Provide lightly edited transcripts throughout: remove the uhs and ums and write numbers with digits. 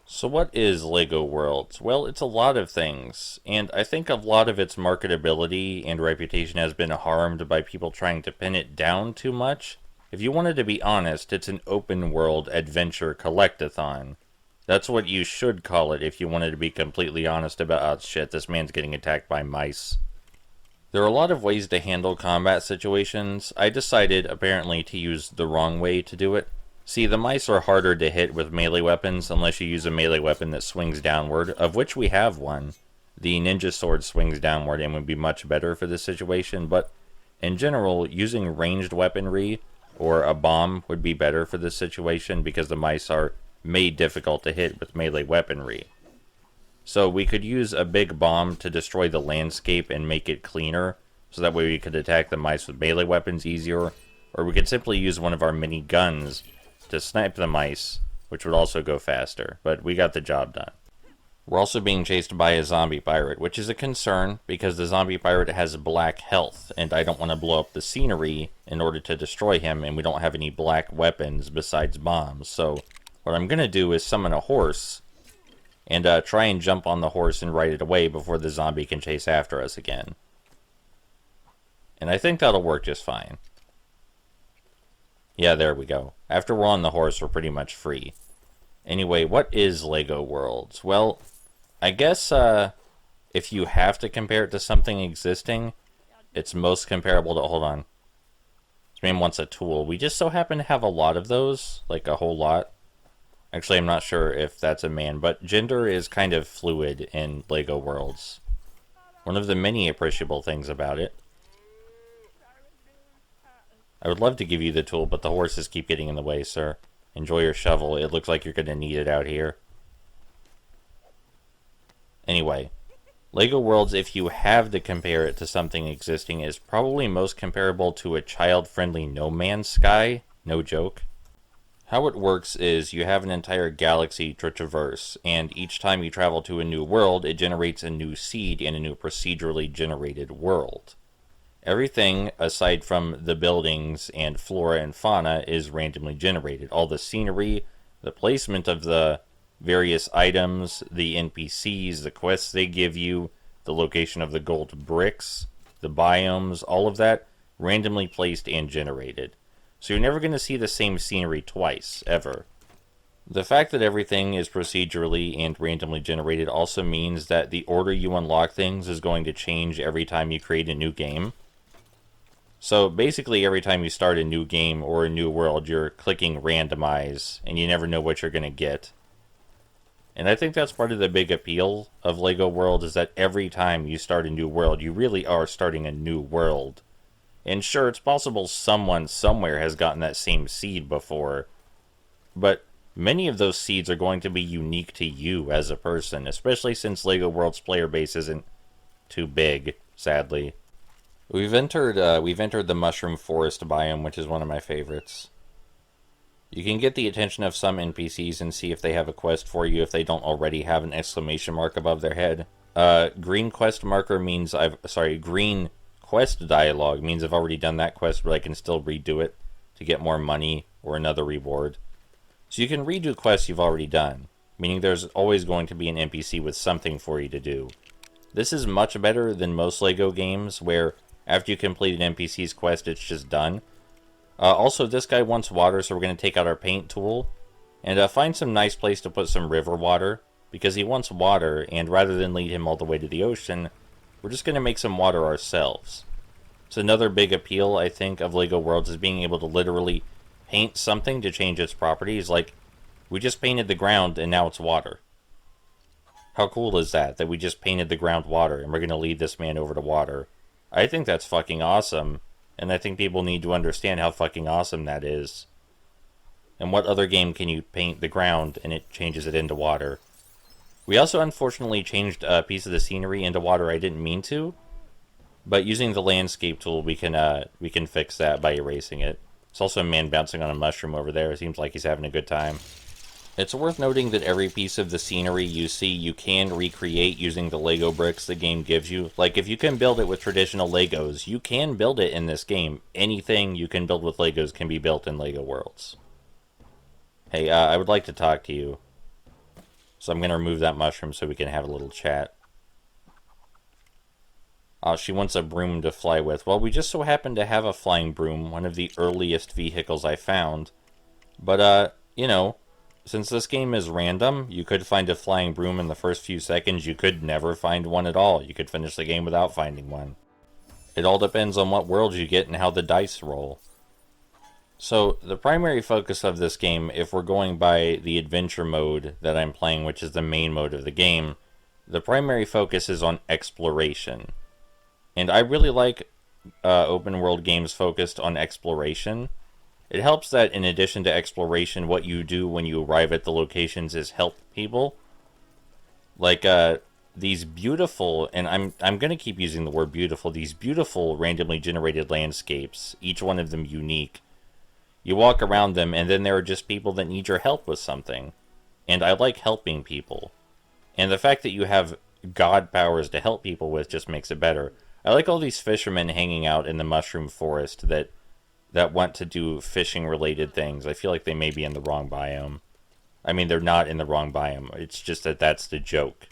So what is LEGO Worlds? Well, it's a lot of things, and I think a lot of its marketability and reputation has been harmed by people trying to pin it down too much. If you wanted to be honest, it's an open world adventure collectathon. That's what you should call it if you wanted to be completely honest about, oh shit, this man's getting attacked by mice. There are a lot of ways to handle combat situations. I decided, apparently, to use the wrong way to do it. See, the mice are harder to hit with melee weapons unless you use a melee weapon that swings downward, of which we have one. The ninja sword swings downward and would be much better for this situation, but in general, using ranged weaponry or a bomb would be better for this situation because the mice are made difficult to hit with melee weaponry. So we could use a big bomb to destroy the landscape and make it cleaner, so that way we could attack the mice with melee weapons easier, or we could simply use one of our mini guns to snipe the mice, which would also go faster, but we got the job done. We're also being chased by a zombie pirate, which is a concern because the zombie pirate has black health, and I don't want to blow up the scenery in order to destroy him, and we don't have any black weapons besides bombs. So what I'm going to do is summon a horse and try and jump on the horse and ride it away before the zombie can chase after us again. And I think that'll work just fine. Yeah, there we go. After we're on the horse, we're pretty much free. Anyway, what is LEGO Worlds? Well, I guess if you have to compare it to something existing, it's most comparable to... Hold on. This man wants a tool. We just so happen to have a lot of those, like a whole lot. Actually, I'm not sure if that's a man, but gender is kind of fluid in LEGO Worlds. One of the many appreciable things about it. I would love to give you the tool, but the horses keep getting in the way, sir. Enjoy your shovel. It looks like you're going to need it out here. Anyway, LEGO Worlds, if you have to compare it to something existing, is probably most comparable to a child-friendly No Man's Sky. No joke. How it works is you have an entire galaxy to traverse, and each time you travel to a new world, it generates a new seed in a new procedurally generated world. Everything, aside from the buildings and flora and fauna, is randomly generated. All the scenery, the placement of the various items, the NPCs, the quests they give you, the location of the gold bricks, the biomes, all of that, randomly placed and generated. So you're never going to see the same scenery twice, ever. The fact that everything is procedurally and randomly generated also means that the order you unlock things is going to change every time you create a new game. So basically every time you start a new game or a new world, you're clicking randomize, and you never know what you're going to get. And I think that's part of the big appeal of LEGO World, is that every time you start a new world, you really are starting a new world. And sure, it's possible someone somewhere has gotten that same seed before, but many of those seeds are going to be unique to you as a person, especially since LEGO World's player base isn't too big, sadly. We've entered the Mushroom Forest biome, which is one of my favorites. You can get the attention of some NPCs and see if they have a quest for you if they don't already have an exclamation mark above their head. Green quest marker means green quest dialogue means I've already done that quest, but I can still redo it to get more money or another reward. So you can redo quests you've already done, meaning there's always going to be an NPC with something for you to do. This is much better than most LEGO games, where after you complete an NPC's quest, it's just done. Also, this guy wants water, so we're going to take out our paint tool and find some nice place to put some river water, because he wants water, and rather than lead him all the way to the ocean, we're just going to make some water ourselves. So another big appeal, I think, of LEGO Worlds is being able to literally paint something to change its properties. Like, we just painted the ground, and now it's water. How cool is that we just painted the ground water, and we're going to lead this man over to water? I think that's fucking awesome, and I think people need to understand how fucking awesome that is. And what other game can you paint the ground and it changes it into water? We also unfortunately changed a piece of the scenery into water I didn't mean to, but using the landscape tool we can fix that by erasing it. There's also a man bouncing on a mushroom over there. It seems like he's having a good time. It's worth noting that every piece of the scenery you see you can recreate using the Lego bricks the game gives you. Like, if you can build it with traditional Legos, you can build it in this game. Anything you can build with Legos can be built in LEGO Worlds. Hey, I would like to talk to you. So I'm going to remove that mushroom so we can have a little chat. She wants a broom to fly with. Well, we just so happen to have a flying broom, one of the earliest vehicles I found. But, you know, since this game is random, you could find a flying broom in the first few seconds. You could never find one at all. You could finish the game without finding one. It all depends on what world you get and how the dice roll. So, the primary focus of this game, if we're going by the adventure mode that I'm playing, which is the main mode of the game, the primary focus is on exploration. And I really like open world games focused on exploration. It helps that in addition to exploration, what you do when you arrive at the locations is help people. Like these beautiful, and I'm going to keep using the word beautiful, these beautiful randomly generated landscapes, each one of them unique. You walk around them, and then there are just people that need your help with something. And I like helping people. And the fact that you have god powers to help people with just makes it better. I like all these fishermen hanging out in the mushroom forest that want to do fishing-related things. I feel like they may be in the wrong biome. I mean, they're not in the wrong biome. It's just that that's the joke,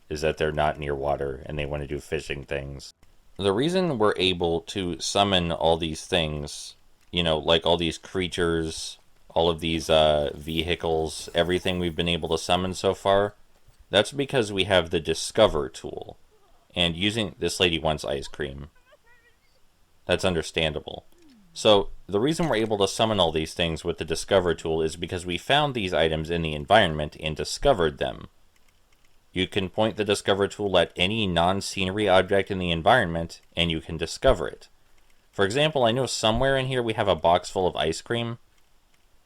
is that they're not near water and they want to do fishing things. The reason we're able to summon all these things, you know, like all these creatures, all of these vehicles, everything we've been able to summon so far, that's because we have the Discover tool. And using... This lady wants ice cream. That's understandable. So, the reason we're able to summon all these things with the Discover tool is because we found these items in the environment and discovered them. You can point the Discover tool at any non-scenery object in the environment, and you can discover it. For example, I know somewhere in here we have a box full of ice cream,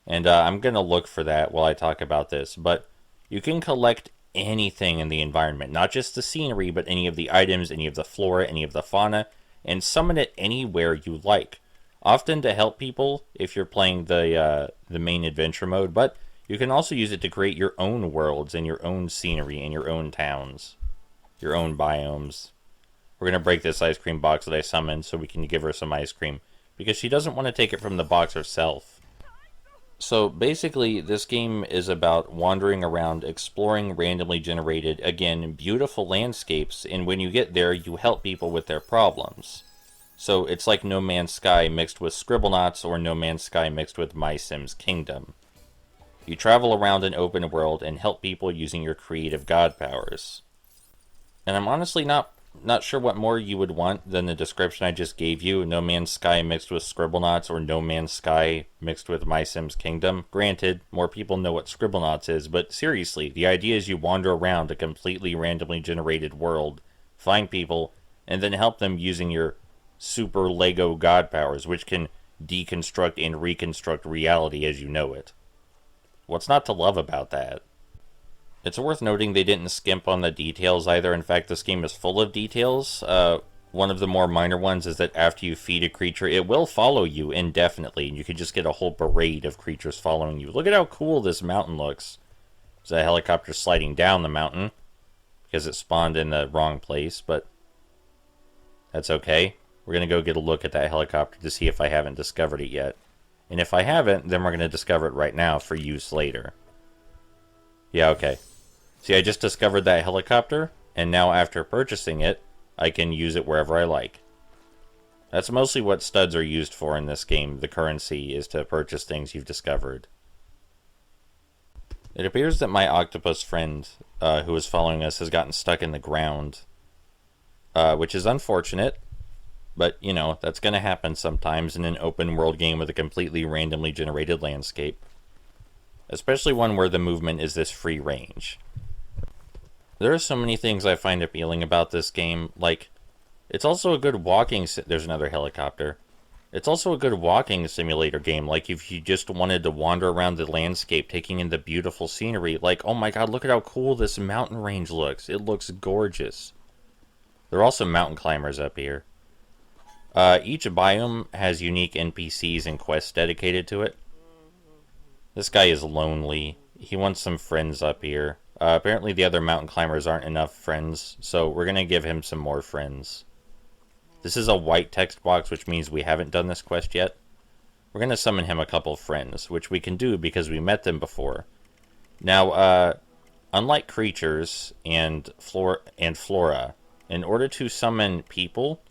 and I'm going to look for that while I talk about this, but you can collect anything in the environment, not just the scenery, but any of the items, any of the flora, any of the fauna, and summon it anywhere you like. Often to help people if you're playing the main adventure mode, but you can also use it to create your own worlds and your own scenery and your own towns, your own biomes. We're going to break this ice cream box that I summoned so we can give her some ice cream, because she doesn't want to take it from the box herself. So basically, this game is about wandering around, exploring randomly generated, again, beautiful landscapes, and when you get there, you help people with their problems. So it's like No Man's Sky mixed with Scribblenauts or No Man's Sky mixed with My Sims Kingdom. You travel around an open world and help people using your creative god powers. And I'm honestly not sure what more you would want than the description I just gave you, No Man's Sky mixed with Scribblenauts or No Man's Sky mixed with My Sims Kingdom. Granted, more people know what Scribblenauts is, but seriously, the idea is you wander around a completely randomly generated world, find people, and then help them using your super Lego god powers, which can deconstruct and reconstruct reality as you know it. What's not to love about that? It's worth noting they didn't skimp on the details either. In fact, this game is full of details. One of the more minor ones is that after you feed a creature, it will follow you indefinitely, and you can just get a whole parade of creatures following you. Look at how cool this mountain looks. There's a helicopter sliding down the mountain because it spawned in the wrong place, but that's okay. We're going to go get a look at that helicopter to see if I haven't discovered it yet. And if I haven't, then we're going to discover it right now for use later. Yeah, okay. See, I just discovered that helicopter, and now after purchasing it, I can use it wherever I like. That's mostly what studs are used for in this game. The currency is to purchase things you've discovered. It appears that my octopus friend, who was following us, has gotten stuck in the ground, which is unfortunate. But, you know, that's going to happen sometimes in an open world game with a completely randomly generated landscape. Especially one where the movement is this free range. There are so many things I find appealing about this game. Like, it's also a good walking... There's another helicopter. It's also a good walking simulator game. Like, if you just wanted to wander around the landscape, taking in the beautiful scenery. Like, oh my god, look at how cool this mountain range looks. It looks gorgeous. There are also mountain climbers up here. Each biome has unique NPCs and quests dedicated to it. This guy is lonely. He wants some friends up here. Apparently the other mountain climbers aren't enough friends, so we're going to give him some more friends. This is a white text box, which means we haven't done this quest yet. We're going to summon him a couple friends, which we can do because we met them before. Now, unlike creatures and flora, in order to summon people,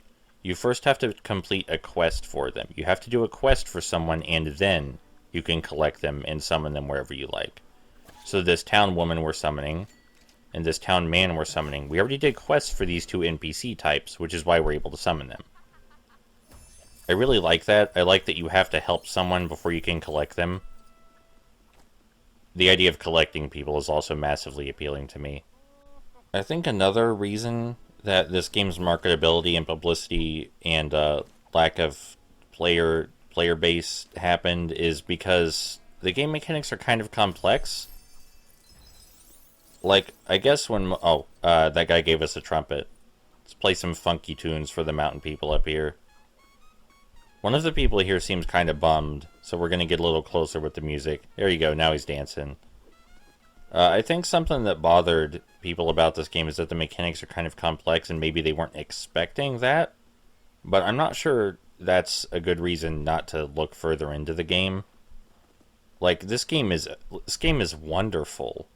you first have to complete a quest for them. You have to do a quest for someone, and then you can collect them and summon them wherever you like. So this town woman we're summoning, and this town man we're summoning, we already did quests for these two NPC types, which is why we're able to summon them. I really like that. I like that you have to help someone before you can collect them. The idea of collecting people is also massively appealing to me. I think another reason that this game's marketability and publicity and lack of player base happened is because the game mechanics are kind of complex. Like, I guess when... that guy gave us a trumpet. Let's play some funky tunes for the mountain people up here. One of the people here seems kind of bummed, so we're going to get a little closer with the music. There you go, now he's dancing. I think something that bothered people about this game is that the mechanics are kind of complex, and maybe they weren't expecting that. But I'm not sure that's a good reason not to look further into the game. Like, this game is wonderful.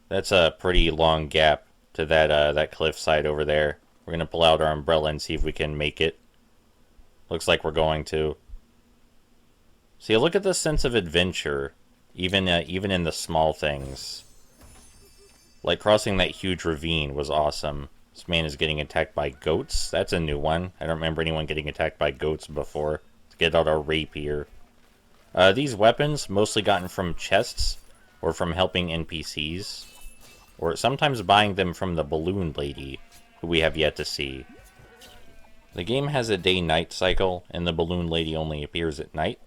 That's a pretty long gap to that cliffside over there. We're going to pull out our umbrella and see if we can make it. Looks like we're going to. See, look at the sense of adventure, even in the small things. Like crossing that huge ravine was awesome. This man is getting attacked by goats. That's a new one. I don't remember anyone getting attacked by goats before. Let's get out our rapier. These weapons, mostly gotten from chests, or from helping NPCs, or sometimes buying them from the balloon lady, who we have yet to see. The game has a day-night cycle, and the balloon lady only appears at night.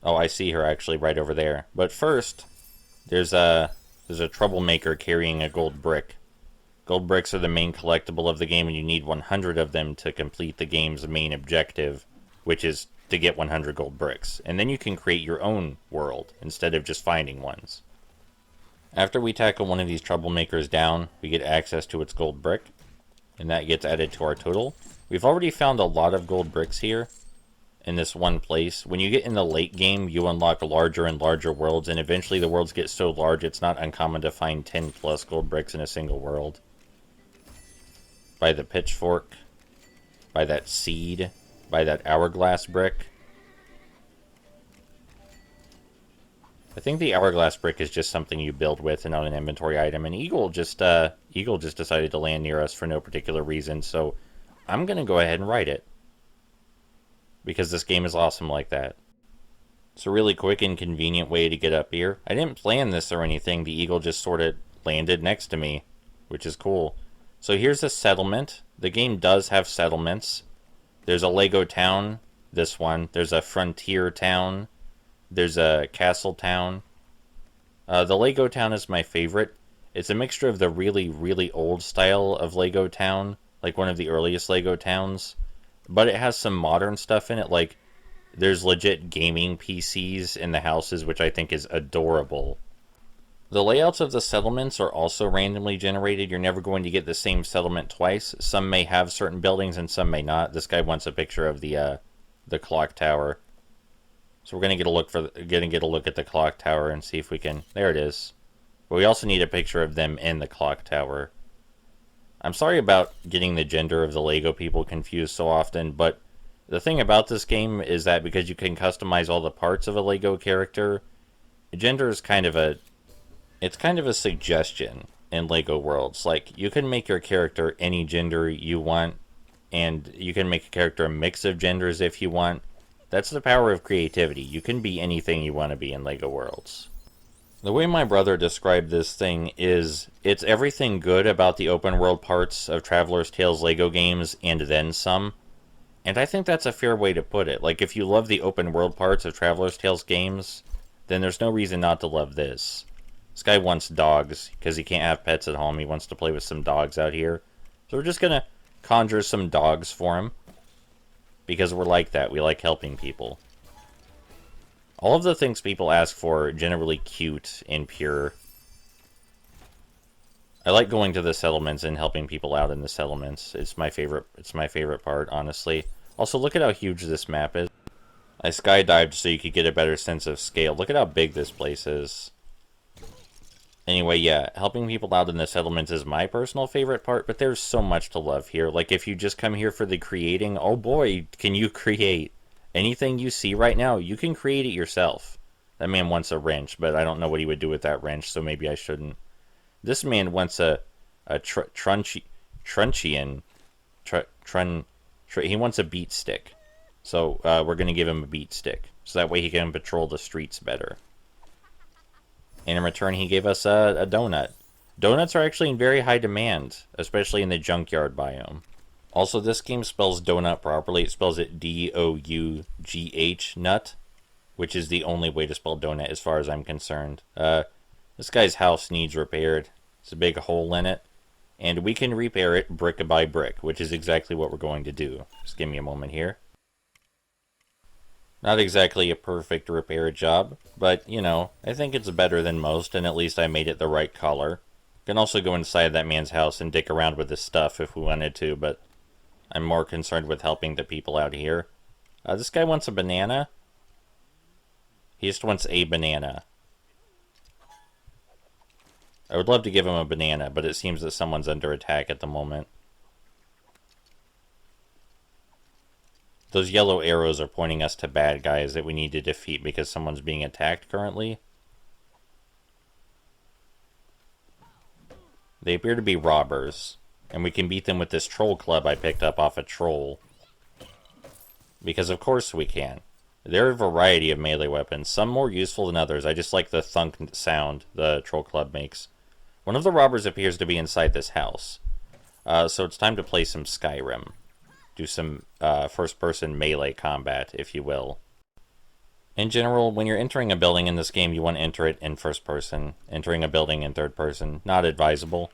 Oh, I see her actually right over there. But first, there's a troublemaker carrying a gold brick. Gold bricks are the main collectible of the game, and you need 100 of them to complete the game's main objective, which is to get 100 gold bricks. And then you can create your own world, instead of just finding ones. After we tackle one of these troublemakers down, we get access to its gold brick, and that gets added to our total. We've already found a lot of gold bricks here, in this one place. When you get in the late game, you unlock larger and larger worlds, and eventually the worlds get so large it's not uncommon to find 10 plus gold bricks in a single world. By the pitchfork, by that seed, by that hourglass brick. I think the hourglass brick is just something you build with and not an inventory item, and Eagle just decided to land near us for no particular reason, so I'm gonna go ahead and write it. Because this game is awesome like that. It's a really quick and convenient way to get up here. I didn't plan this or anything, the Eagle just sort of landed next to me, which is cool. So here's a settlement. The game does have settlements. There's a Lego town, this one. There's a frontier town. There's a castle town. The Lego town is my favorite. It's a mixture of the really, really old style of Lego town, like one of the earliest Lego towns, but it has some modern stuff in it, like there's legit gaming PCs in the houses, which I think is adorable. The layouts of the settlements are also randomly generated. You're never going to get the same settlement twice. Some may have certain buildings and some may not. This guy wants a picture of the clock tower. So we're gonna get a look at the clock tower and see if we can. There it is. But we also need a picture of them in the clock tower. I'm sorry about getting the gender of the Lego people confused so often, but the thing about this game is that because you can customize all the parts of a Lego character, gender is kind of a suggestion in Lego worlds. Like, you can make your character any gender you want, and you can make a character a mix of genders if you want. That's the power of creativity. You can be anything you want to be in Lego worlds. The way my brother described this thing is, it's everything good about the open world parts of Traveler's Tales Lego games, and then some. And I think that's a fair way to put it. Like, if you love the open world parts of Traveler's Tales games, then there's no reason not to love this. This guy wants dogs, because he can't have pets at home. He wants to play with some dogs out here. So we're just gonna conjure some dogs for him. Because we're like that. We like helping people. All of the things people ask for are generally cute and pure. I like going to the settlements and helping people out in the settlements. It's my favorite part, honestly. Also, look at how huge this map is. I skydived so you could get a better sense of scale. Look at how big this place is. Anyway, yeah, helping people out in the settlements is my personal favorite part, but there's so much to love here. Like, if you just come here for the creating, oh boy, can you create. Anything you see right now, you can create it yourself. That man wants a wrench, but I don't know what he would do with that wrench, so maybe I shouldn't. This man wants a truncheon. He wants a beat stick. So we're going to give him a beat stick. So that way he can patrol the streets better. And in return, he gave us a donut. Donuts are actually in very high demand, especially in the junkyard biome. Also, this game spells donut properly. It spells it D-O-U-G-H, nut, which is the only way to spell donut as far as I'm concerned. This guy's house needs repaired. There's a big hole in it. And we can repair it brick by brick, which is exactly what we're going to do. Just give me a moment here. Not exactly a perfect repair job, but, you know, I think it's better than most, and at least I made it the right color. Can also go inside that man's house and dick around with his stuff if we wanted to, but I'm more concerned with helping the people out here. This guy wants a banana. He just wants a banana. I would love to give him a banana, but it seems that someone's under attack at the moment. Those yellow arrows are pointing us to bad guys that we need to defeat because someone's being attacked currently. They appear to be robbers, and we can beat them with this troll club I picked up off a troll. Because of course we can. There are a variety of melee weapons, some more useful than others. I just like the thunk sound the troll club makes. One of the robbers appears to be inside this house. So it's time to play some Skyrim. Do some first-person melee combat, if you will. In general, when you're entering a building in this game, you want to enter it in first person. Entering a building in third person, not advisable.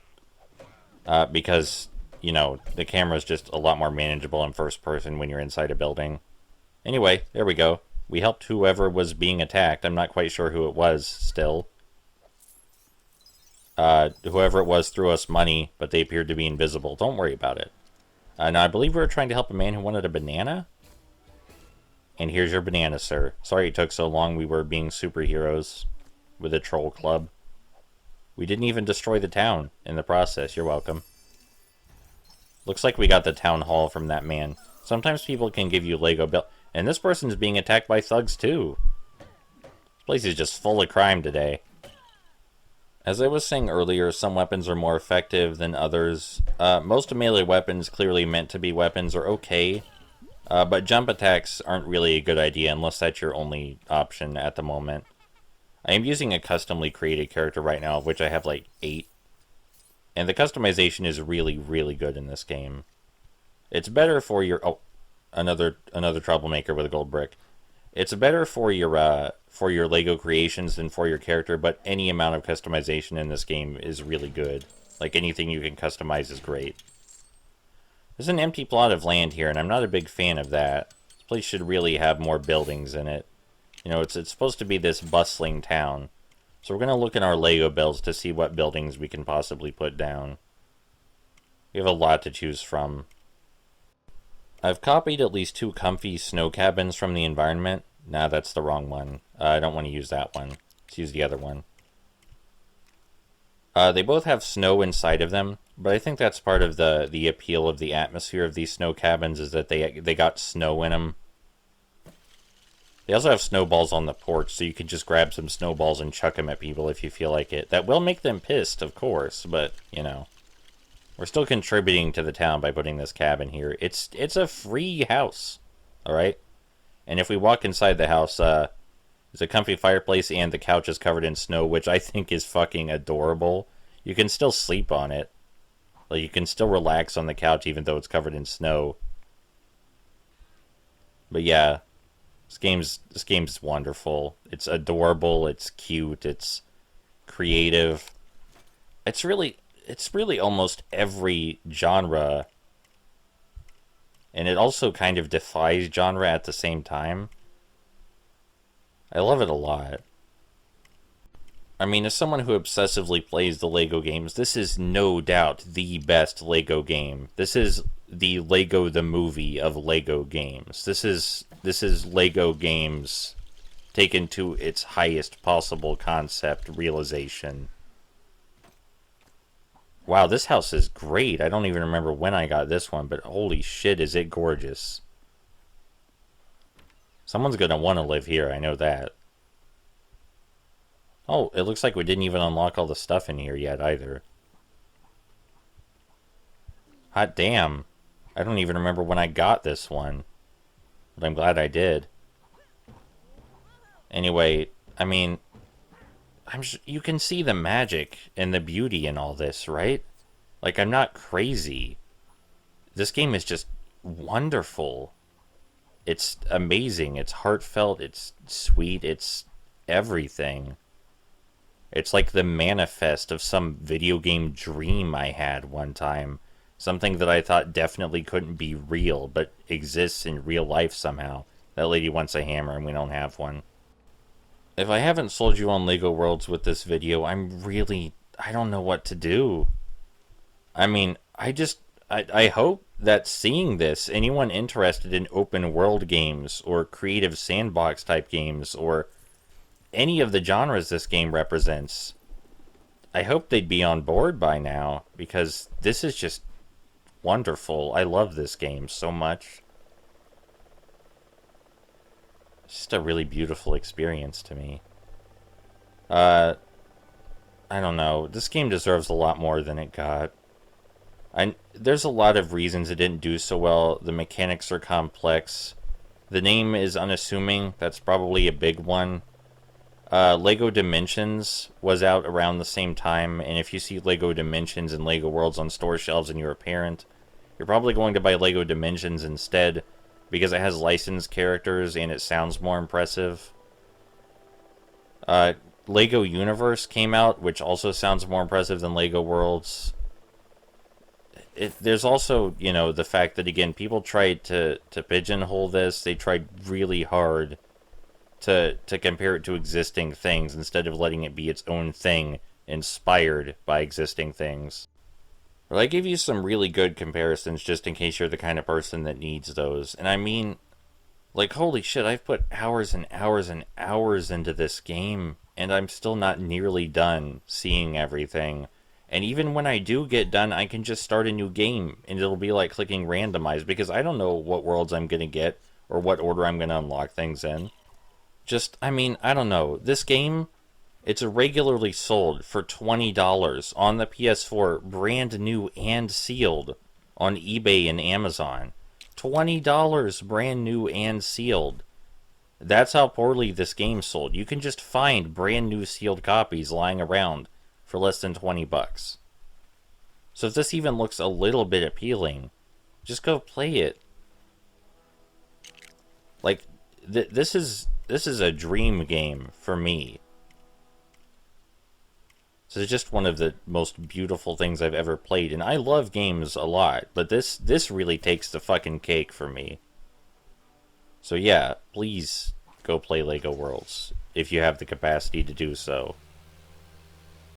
Because, you know, the camera's just a lot more manageable in first person when you're inside a building. Anyway, there we go. We helped whoever was being attacked. I'm not quite sure who it was still. Whoever it was threw us money, but they appeared to be invisible. Don't worry about it. Now, I believe we were trying to help a man who wanted a banana. And here's your banana, sir. Sorry it took so long. We were being superheroes with a troll club. We didn't even destroy the town in the process. You're welcome. Looks like we got the town hall from that man. Sometimes people can give you Lego build. And this person's being attacked by thugs, too. This place is just full of crime today. As I was saying earlier, some weapons are more effective than others. Most melee weapons clearly meant to be weapons are okay. But jump attacks aren't really a good idea unless that's your only option at the moment. I am using a customly created character right now, of which I have like 8. And the customization is really, really good in this game. It's better for your... Oh, another troublemaker with a gold brick. It's better for your Lego creations than for your character, but any amount of customization in this game is really good. Like, anything you can customize is great. There's an empty plot of land here, and I'm not a big fan of that. This place should really have more buildings in it. You know, it's supposed to be this bustling town. So we're going to look in our Lego builds to see what buildings we can possibly put down. We have a lot to choose from. I've copied at least 2 comfy snow cabins from the environment. Nah, that's the wrong one. I don't want to use that one. Let's use the other one. They both have snow inside of them, but I think that's part of the appeal of the atmosphere of these snow cabins is that they got snow in them. They also have snowballs on the porch, so you can just grab some snowballs and chuck them at people if you feel like it. That will make them pissed, of course, but, you know. We're still contributing to the town by putting this cabin here. It's a free house, alright? And if we walk inside the house, there's a comfy fireplace and the couch is covered in snow, which I think is fucking adorable. You can still sleep on it. Like, you can still relax on the couch even though it's covered in snow. But yeah, this game's wonderful. It's adorable, it's cute, it's creative. It's really almost every genre. And it also kind of defies genre at the same time. I love it a lot. I mean, as someone who obsessively plays the Lego games, this is no doubt the best Lego game. This is the Lego the movie of Lego games. This is Lego games taken to its highest possible concept realization. Wow, this house is great. I don't even remember when I got this one, but holy shit, is it gorgeous. Someone's gonna want to live here, I know that. Oh, it looks like we didn't even unlock all the stuff in here yet, either. Hot damn. I don't even remember when I got this one. But I'm glad I did. Anyway, I mean, you can see the magic and the beauty in all this, right? Like, I'm not crazy. This game is just wonderful. It's amazing. It's heartfelt. It's sweet. It's everything. It's like the manifest of some video game dream I had one time. Something that I thought definitely couldn't be real, but exists in real life somehow. That lady wants a hammer and we don't have one. If I haven't sold you on LEGO Worlds with this video, I don't know what to do. I mean, I hope that seeing this, anyone interested in open world games or creative sandbox type games or any of the genres this game represents, I hope they'd be on board by now, because this is just wonderful. I love this game so much. It's just a really beautiful experience to me. I don't know. This game deserves a lot more than it got. There's a lot of reasons it didn't do so well. The mechanics are complex. The name is unassuming. That's probably a big one. LEGO Dimensions was out around the same time, and if you see LEGO Dimensions and LEGO Worlds on store shelves and you're a parent, you're probably going to buy LEGO Dimensions instead, because it has licensed characters and it sounds more impressive. LEGO Universe came out, which also sounds more impressive than LEGO Worlds. There's also, you know, the fact that, again, people tried to pigeonhole this. They tried really hard to compare it to existing things instead of letting it be its own thing, inspired by existing things. But I give you some really good comparisons just in case you're the kind of person that needs those. And I mean, like, holy shit, I've put hours and hours and hours into this game, and I'm still not nearly done seeing everything. And even when I do get done, I can just start a new game, and it'll be like clicking randomize, because I don't know what worlds I'm going to get, or what order I'm going to unlock things in. I mean, I don't know. This game, it's regularly sold for $20 on the PS4, brand new and sealed, on eBay and Amazon. $20 brand new and sealed. That's how poorly this game sold. You can just find brand new sealed copies lying around for less than 20 bucks. So if this even looks a little bit appealing, just go play it. Like, this is a dream game for me. So it's just one of the most beautiful things I've ever played, and I love games a lot, but this really takes the fucking cake for me. So yeah, please go play LEGO Worlds if you have the capacity to do so.